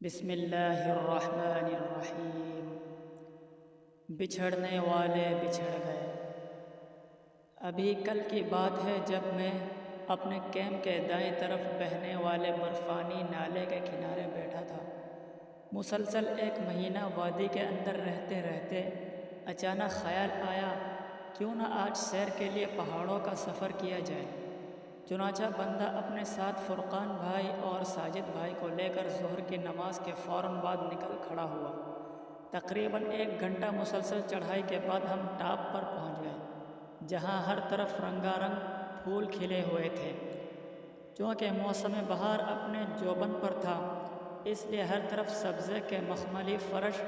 بسم اللہ الرحمن الرحیم۔ بچھڑنے والے بچھڑ گئے۔ ابھی کل کی بات ہے جب میں اپنے کیمپ کے دائیں طرف بہنے والے برفانی نالے کے کنارے بیٹھا تھا۔ مسلسل ایک مہینہ وادی کے اندر رہتے رہتے اچانک خیال آیا کیوں نہ آج سیر کے لیے پہاڑوں کا سفر کیا جائے۔ چنانچہ بندہ اپنے ساتھ فرقان بھائی اور ساجد بھائی کو لے کر ظہر کی نماز کے فوراً بعد نکل کھڑا ہوا۔ تقریباً 1 گھنٹہ مسلسل چڑھائی کے بعد ہم ٹاپ پر پہنچ گئے، جہاں ہر طرف رنگا رنگ پھول کھلے ہوئے تھے۔ چونکہ موسم بہار اپنے جوبن پر تھا، اس لیے ہر طرف سبزے کے مخملی فرش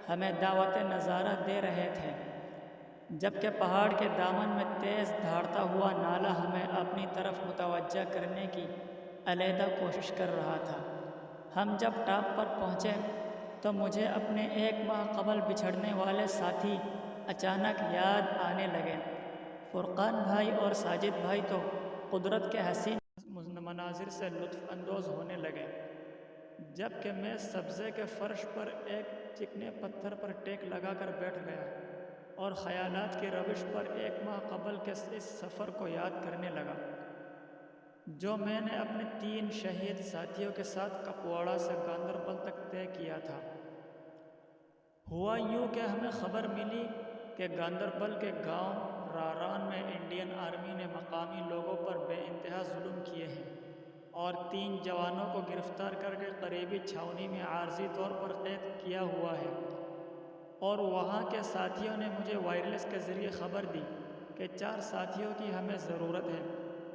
ہمیں دعوت نظارہ دے رہے تھے، جبکہ پہاڑ کے دامن میں تیز دھاڑتا ہوا نالا ہمیں اپنی طرف متوجہ کرنے کی علیحدہ کوشش کر رہا تھا۔ ہم جب ٹاپ پر پہنچے تو مجھے اپنے 1 ماہ قبل بچھڑنے والے ساتھی اچانک یاد آنے لگے۔ فرقان بھائی اور ساجد بھائی تو قدرت کے حسین مناظر سے لطف اندوز ہونے لگے، جبکہ میں سبزے کے فرش پر ایک چکنے پتھر پر ٹیک لگا کر بیٹھ گیا اور خیالات کی روش پر 1 ماہ قبل کے اس سفر کو یاد کرنے لگا جو میں نے اپنے 3 شہید ساتھیوں کے ساتھ کپواڑہ سے گاندربل تک طے کیا تھا۔ ہوا یوں کہ ہمیں خبر ملی کہ گاندربل کے گاؤں راران میں انڈین آرمی نے مقامی لوگوں پر بے انتہا ظلم کیے ہیں اور 3 جوانوں کو گرفتار کر کے قریبی چھاؤنی میں عارضی طور پر قید کیا ہوا ہے، اور وہاں کے ساتھیوں نے مجھے وائرلیس کے ذریعے خبر دی کہ 4 ساتھیوں کی ہمیں ضرورت ہے،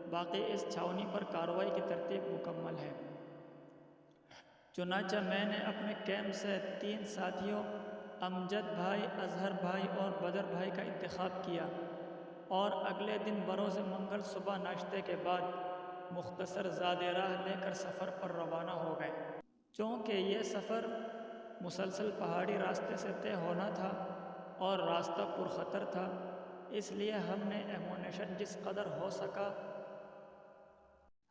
باقی اس چھاؤنی پر کارروائی کی ترتیب مکمل ہے۔ چنانچہ میں نے اپنے کیمپ سے 3 ساتھیوں امجد بھائی، اظہر بھائی اور بدر بھائی کا انتخاب کیا اور اگلے دن بروز منگل صبح ناشتے کے بعد مختصر زاد راہ لے کر سفر پر روانہ ہو گئے۔ چونکہ یہ سفر مسلسل پہاڑی راستے سے طے ہونا تھا اور راستہ پرخطر تھا، اس لیے ہم نے ایمونیشن جس قدر ہو سکا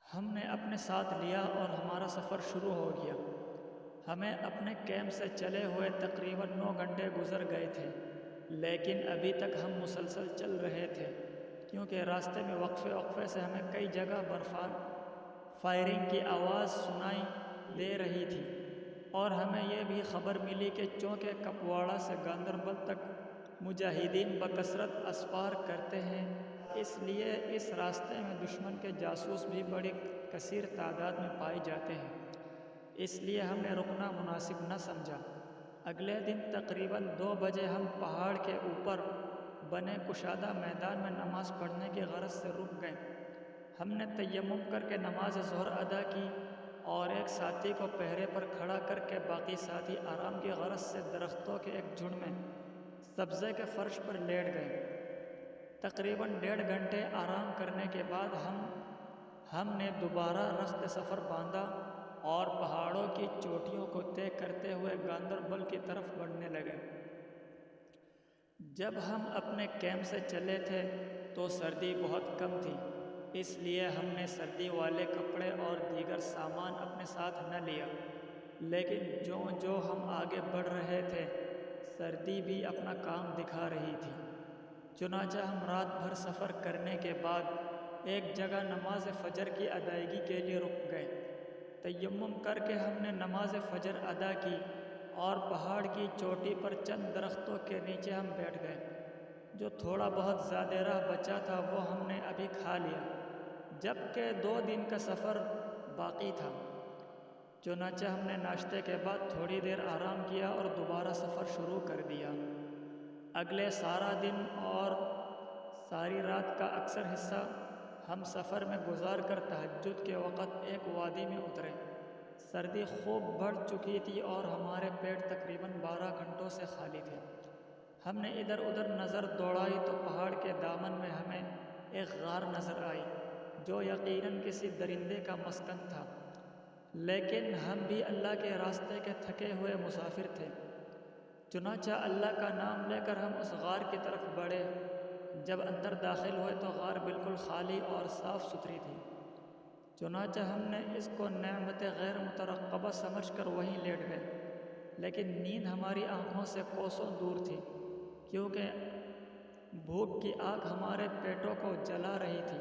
ہم نے اپنے ساتھ لیا اور ہمارا سفر شروع ہو گیا۔ ہمیں اپنے کیمپ سے چلے ہوئے تقریباً 9 گھنٹے گزر گئے تھے، لیکن ابھی تک ہم مسلسل چل رہے تھے کیونکہ راستے میں وقفے وقفے سے ہمیں کئی جگہ فائرنگ کی آواز سنائی دے رہی تھی، اور ہمیں یہ بھی خبر ملی کہ چونکہ کپواڑہ سے گاندربل تک مجاہدین بکثرت اسفار کرتے ہیں، اس لیے اس راستے میں دشمن کے جاسوس بھی بڑی کثیر تعداد میں پائے جاتے ہیں، اس لیے ہم نے رکنا مناسب نہ سمجھا۔ اگلے دن تقریباً 2 بجے ہم پہاڑ کے اوپر بنے کشادہ میدان میں نماز پڑھنے کی غرض سے رک گئے۔ ہم نے تیمم کر کے نماز ظہر ادا کی اور ایک ساتھی کو پہرے پر کھڑا کر کے باقی ساتھی آرام کی غرض سے درختوں کے ایک جھنڈ میں سبزے کے فرش پر لیٹ گئے۔ تقریباً 1.5 گھنٹے آرام کرنے کے بعد ہم نے دوبارہ رخت سفر باندھا اور پہاڑوں کی چوٹیوں کو طے کرتے ہوئے گاندربل کی طرف بڑھنے لگے۔ جب ہم اپنے کیمپ سے چلے تھے تو سردی بہت کم تھی، اس لیے ہم نے سردی والے کپڑے اور دیگر سامان اپنے ساتھ نہ لیا، لیکن جو ہم آگے بڑھ رہے تھے سردی بھی اپنا کام دکھا رہی تھی۔ چنانچہ ہم رات بھر سفر کرنے کے بعد ایک جگہ نماز فجر کی ادائیگی کے لیے رک گئے۔ تیمم کر کے ہم نے نماز فجر ادا کی اور پہاڑ کی چوٹی پر چند درختوں کے نیچے ہم بیٹھ گئے۔ جو تھوڑا بہت زاد راہ بچا تھا وہ ہم نے ابھی کھا لیا، جبکہ 2 دن کا سفر باقی تھا۔ چنانچہ ہم نے ناشتے کے بعد تھوڑی دیر آرام کیا اور دوبارہ سفر شروع کر دیا۔ اگلے سارا دن اور ساری رات کا اکثر حصہ ہم سفر میں گزار کر تہجد کے وقت ایک وادی میں اترے۔ سردی خوب بڑھ چکی تھی اور ہمارے پیٹ تقریباً 12 گھنٹوں سے خالی تھے۔ ہم نے ادھر ادھر نظر دوڑائی تو پہاڑ کے دامن میں ہمیں ایک غار نظر آئی جو یقیناً کسی درندے کا مسکن تھا، لیکن ہم بھی اللہ کے راستے کے تھکے ہوئے مسافر تھے۔ چنانچہ اللہ کا نام لے کر ہم اس غار کی طرف بڑھے۔ جب اندر داخل ہوئے تو غار بالکل خالی اور صاف ستھری تھی۔ چنانچہ ہم نے اس کو نعمت غیر مترقبہ سمجھ کر وہیں لیٹ گئے، لیکن نیند ہماری آنکھوں سے کوسوں دور تھی، کیونکہ بھوک کی آگ ہمارے پیٹوں کو جلا رہی تھی۔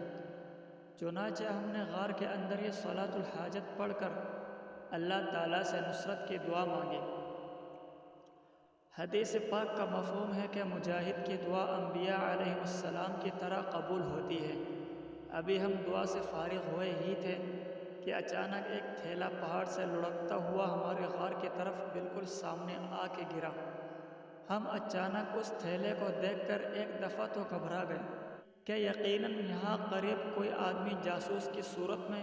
چنانچہ ہم نے غار کے اندر یہ صلاۃ الحاجت پڑھ کر اللہ تعالیٰ سے نصرت کی دعا مانگی۔ حدیث پاک کا مفہوم ہے کہ مجاہد کی دعا انبیاء علیہ السلام کی طرح قبول ہوتی ہے۔ ابھی ہم دعا سے فارغ ہوئے ہی تھے کہ اچانک ایک تھیلا پہاڑ سے لڑھکتا ہوا ہمارے غار کی طرف بالکل سامنے آ کے گرا۔ ہم اچانک اس تھیلے کو دیکھ کر ایک دفعہ تو گھبرا گئے کہ یقیناً یہاں قریب کوئی آدمی جاسوس کی صورت میں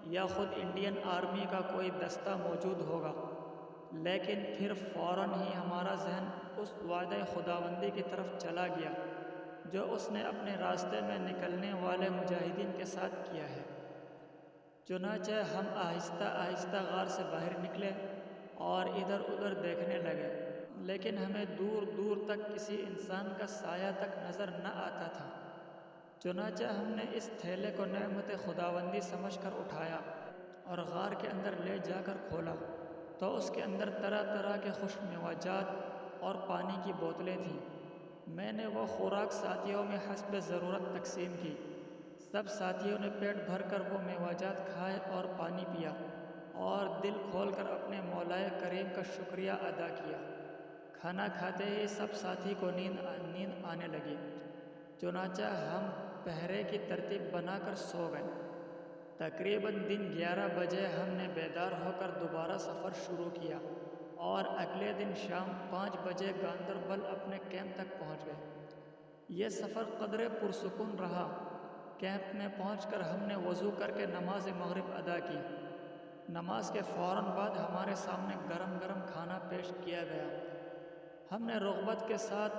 یا خود انڈین آرمی کا کوئی دستہ موجود ہوگا، لیکن پھر فوراً ہی ہمارا ذہن اس وعدہ خداوندی کی طرف چلا گیا جو اس نے اپنے راستے میں نکلنے والے مجاہدین کے ساتھ کیا ہے۔ چنانچہ ہم آہستہ آہستہ غار سے باہر نکلے اور ادھر ادھر دیکھنے لگے، لیکن ہمیں دور دور تک کسی انسان کا سایہ تک نظر نہ آتا تھا۔ چنانچہ ہم نے اس تھیلے کو نعمت خداوندی سمجھ کر اٹھایا اور غار کے اندر لے جا کر کھولا تو اس کے اندر طرح طرح کے خشک میوجات اور پانی کی بوتلیں تھیں۔ میں نے وہ خوراک ساتھیوں میں حسب ضرورت تقسیم کی۔ سب ساتھیوں نے پیٹ بھر کر وہ میوجات کھائے اور پانی پیا اور دل کھول کر اپنے مولا کریم کا شکریہ ادا کیا۔ کھانا کھاتے ہی سب ساتھی کو نیند آنے لگی، چنانچہ ہم پہرے کی ترتیب بنا کر سو گئے۔ تقریباً دن 11 بجے ہم نے بیدار ہو کر دوبارہ سفر شروع کیا اور اگلے دن شام 5 بجے گاندربل اپنے کیمپ تک پہنچ گئے۔ یہ سفر قدرے پرسکون رہا۔ کیمپ میں پہنچ کر ہم نے وضو کر کے نماز مغرب ادا کی۔ نماز کے فوراً بعد ہمارے سامنے گرم گرم کھانا پیش کیا گیا۔ ہم نے رغبت کے ساتھ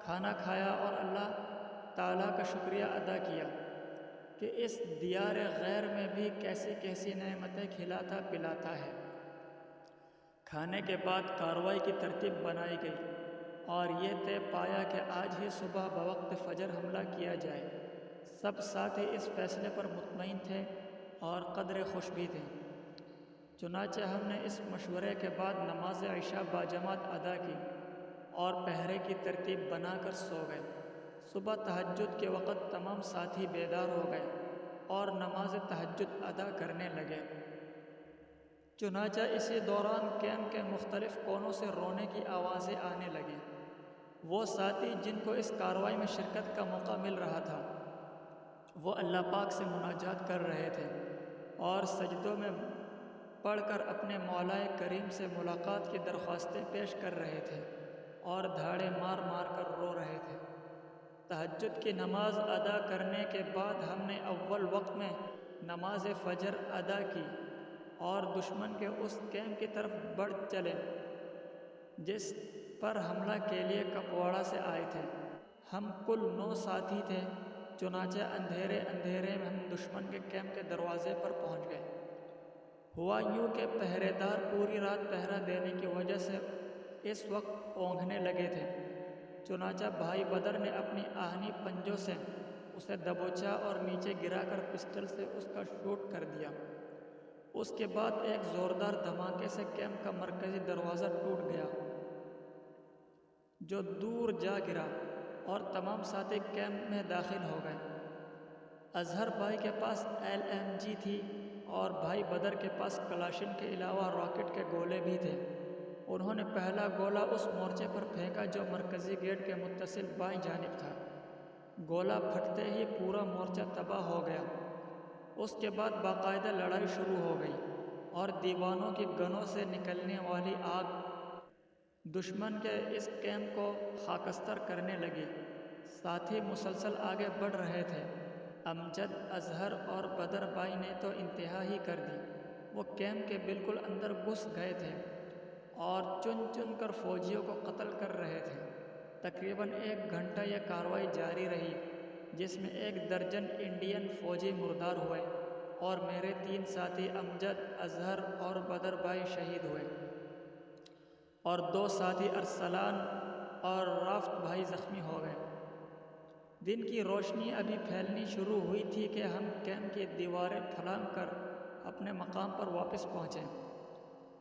کھانا کھایا اور اللہ تعالیٰ کا شکریہ ادا کیا کہ اس دیار غیر میں بھی کیسی کیسی نعمتیں کھلاتا پلاتا ہے۔ کھانے کے بعد کارروائی کی ترتیب بنائی گئی اور یہ طے پایا کہ آج ہی صبح بوقت فجر حملہ کیا جائے۔ سب ساتھی اس فیصلے پر مطمئن تھے اور قدر خوش بھی تھے۔ چنانچہ ہم نے اس مشورے کے بعد نماز عشاء باجماعت ادا کی اور پہرے کی ترتیب بنا کر سو گئے۔ صبح تہجد کے وقت تمام ساتھی بیدار ہو گئے اور نماز تہجد ادا کرنے لگے۔ چنانچہ اسی دوران کیمپ کے مختلف کونوں سے رونے کی آوازیں آنے لگیں۔ وہ ساتھی جن کو اس کارروائی میں شرکت کا موقع مل رہا تھا وہ اللہ پاک سے مناجات کر رہے تھے اور سجدوں میں پڑھ کر اپنے مولا کریم سے ملاقات کی درخواستیں پیش کر رہے تھے اور دھاڑے مار مار کر رو رہے تھے۔ تہجد کی نماز ادا کرنے کے بعد ہم نے اول وقت میں نماز فجر ادا کی اور دشمن کے اس کیمپ کی طرف بڑھ چلے جس پر حملہ کے لیے کپواڑہ سے آئے تھے۔ ہم کل 9 ساتھی تھے۔ چنانچہ اندھیرے اندھیرے میں ہم دشمن کے کیمپ کے دروازے پر پہنچ گئے۔ ہوا یوں کہ پہرے دار پوری رات پہرا دینے کی وجہ سے اس وقت اونگھنے لگے تھے۔ چنانچہ بھائی بدر نے اپنی آہنی پنجوں سے اسے دبوچا اور نیچے گرا کر پسٹل سے اس کا شوٹ کر دیا۔ اس کے بعد ایک زوردار دھماکے سے کیمپ کا مرکزی دروازہ ٹوٹ گیا جو دور جا گرا اور تمام ساتھی کیمپ میں داخل ہو گئے۔ اظہر بھائی کے پاس LMG تھی اور بھائی بدر کے پاس کلاشن کے علاوہ راکٹ کے گولے بھی تھے۔ انہوں نے پہلا گولہ اس مورچے پر پھینکا جو مرکزی گیٹ کے متصل بائیں جانب تھا۔ گولہ پھٹتے ہی پورا مورچہ تباہ ہو گیا۔ اس کے بعد باقاعدہ لڑائی شروع ہو گئی اور دیوانوں کی گنوں سے نکلنے والی آگ دشمن کے اس کیمپ کو خاکستر کرنے لگی۔ ساتھی مسلسل آگے بڑھ رہے تھے۔ امجد، اظہر اور بدر بھائی نے تو انتہا ہی کر دی۔ وہ کیمپ کے بالکل اندر گھس گئے تھے اور چن چن کر فوجیوں کو قتل کر رہے تھے۔ تقریباً 1 گھنٹہ یہ کارروائی جاری رہی جس میں 1 درجن انڈین فوجی مردار ہوئے اور میرے 3 ساتھی امجد، اظہر اور بدر بھائی شہید ہوئے اور 2 ساتھی ارسلان اور رافت بھائی زخمی ہو گئے۔ دن کی روشنی ابھی پھیلنی شروع ہوئی تھی کہ ہم کیمپ کی دیواریں پھلانگ کر اپنے مقام پر واپس پہنچے۔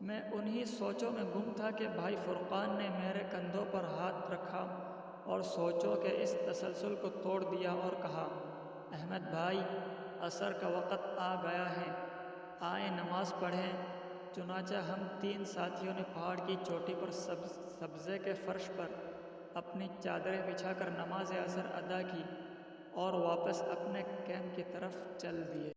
میں انہی سوچوں میں گم تھا کہ بھائی فرقان نے میرے کندھوں پر ہاتھ رکھا اور سوچوں کے اس تسلسل کو توڑ دیا اور کہا، احمد بھائی، عصر کا وقت آ گیا ہے، آئیں نماز پڑھیں۔ چنانچہ ہم 3 ساتھیوں نے پہاڑ کی چوٹی پر سبزے کے فرش پر اپنی چادریں بچھا کر نماز عصر ادا کی اور واپس اپنے کیمپ کی طرف چل دیے۔